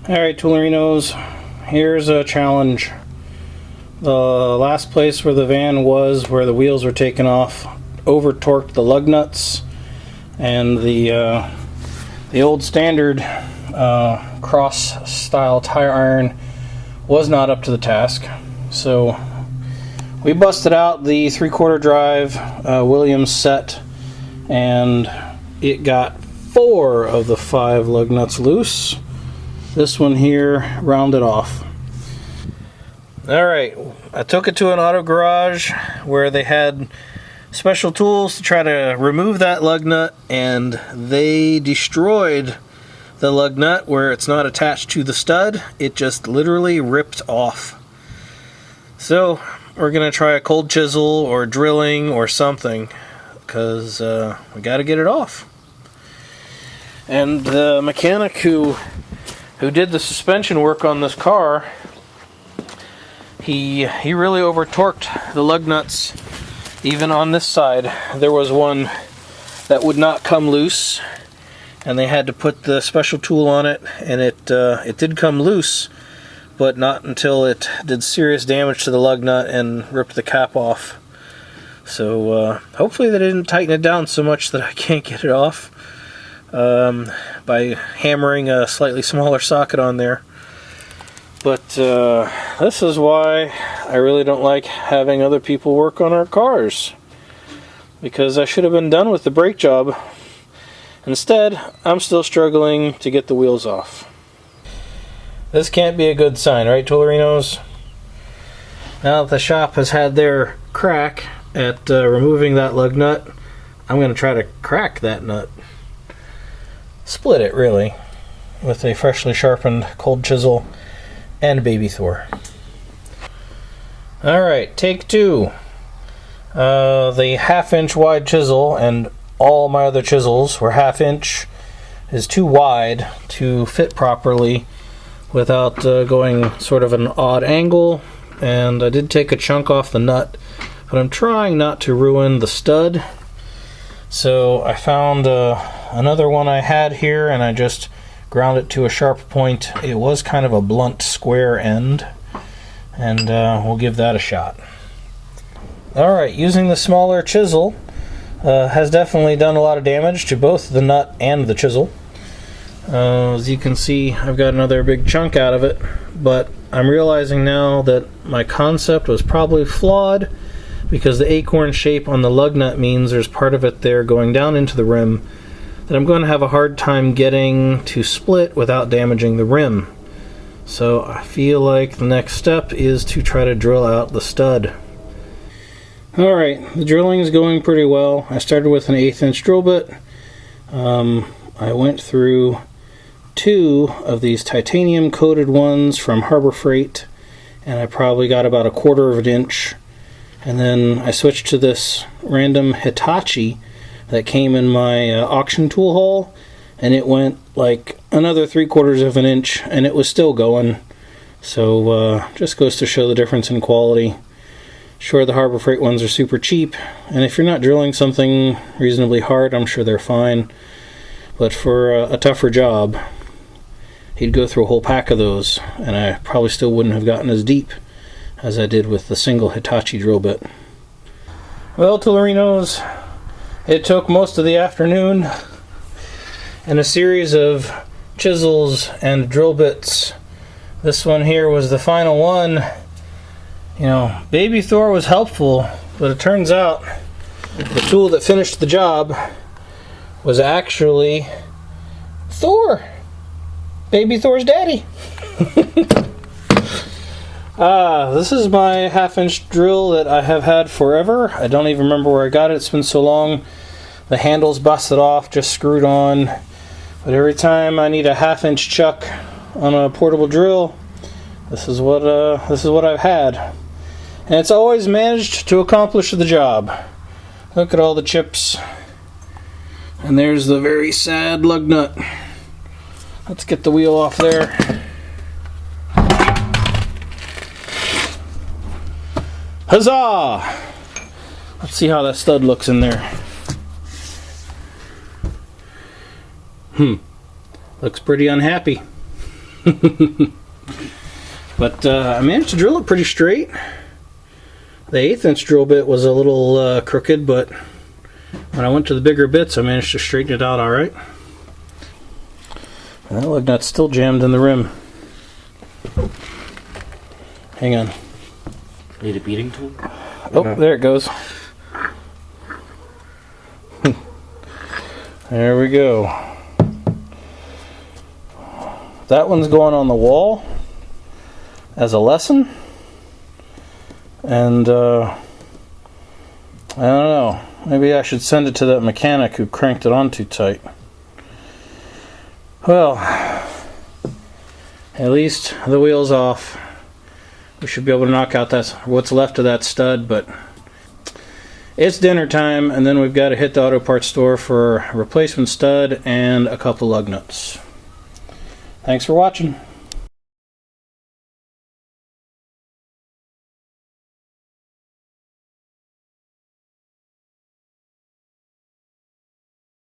Alright, Toolerinos, here's a challenge. The last place where the van was, where the wheels were taken off, over-torqued the lug nuts, and the old standard cross-style tire iron was not up to the task. So we busted out the 3/4 drive Williams set, and it got 4 of the 5 lug nuts loose. This one here rounded off. Alright, I took it to an auto garage where they had special tools to try to remove that lug nut, and they destroyed the lug nut where it's not attached to the stud. It just literally ripped off. So we're going to try a cold chisel or drilling or something, because we got to get it off. And the mechanic who did the suspension work on this car, he really over-torqued the lug nuts. Even on this side, there was one that would not come loose, and they had to put the special tool on it, and it did come loose, but not until it did serious damage to the lug nut and ripped the cap off. So hopefully they didn't tighten it down so much that I can't get it off by hammering a slightly smaller socket on there. But this is why I really don't like having other people work on our cars, because I should have been done with the brake job. Instead, I'm still struggling to get the wheels off. This can't be a good sign, right, Toolerinos? Now that the shop has had their crack at removing that lug nut, I'm going to try to crack that nut. Split it, really, with a freshly sharpened cold chisel and baby Thor. Alright, take 2. The 1/2 inch wide chisel, and all my other chisels were 1/2 inch, is too wide to fit properly without going sort of an odd angle, and I did take a chunk off the nut, but I'm trying not to ruin the stud. So I found another one I had here, and I just ground it to a sharp point. It was kind of a blunt square end, and we'll give that a shot. Alright, using the smaller chisel has definitely done a lot of damage to both the nut and the chisel. As you can see, I've got another big chunk out of it, but I'm realizing now that my concept was probably flawed, because the acorn shape on the lug nut means there's part of it there going down into the rim that I'm going to have a hard time getting to split without damaging the rim. So I feel like the next step is to try to drill out the stud. Alright, the drilling is going pretty well. I started with an 1/8 inch drill bit. I went through 2 of these titanium coated ones from Harbor Freight, and I probably got about 1/4 of an inch. And then I switched to this random Hitachi that came in my auction tool haul, and it went like another 3/4 of an inch, and it was still going. So just goes to show the difference in quality. Sure, the Harbor Freight ones are super cheap, and if you're not drilling something reasonably hard, I'm sure they're fine. But for a tougher job, he'd go through a whole pack of those, and I probably still wouldn't have gotten as deep as I did with the single Hitachi drill bit. Well, Toolerinos, it took most of the afternoon and a series of chisels and drill bits. This one here was the final one. You know, baby Thor was helpful, but it turns out the tool that finished the job was actually Thor, baby Thor's daddy. This is my 1/2 inch drill that I have had forever. I don't even remember where I got it. It's been so long. The handle's busted off, just screwed on. But every time I need a 1/2 inch chuck on a portable drill, this is what I've had. And it's always managed to accomplish the job. Look at all the chips. And there's the very sad lug nut. Let's get the wheel off there. Huzzah! Let's see how that stud looks in there. Looks pretty unhappy. But I managed to drill it pretty straight. The 1/8" drill bit was a little crooked, but when I went to the bigger bits, I managed to straighten it out all right. And that lug nut's still jammed in the rim. Hang on. Need a beating tool? Oh, no. There it goes. There we go. That one's going on the wall as a lesson. And I don't know. Maybe I should send it to that mechanic who cranked it on too tight. Well, at least the wheel's off. We should be able to knock out what's left of that stud, but it's dinner time, and then we've got to hit the auto parts store for a replacement stud and a couple lug nuts. Thanks for watching.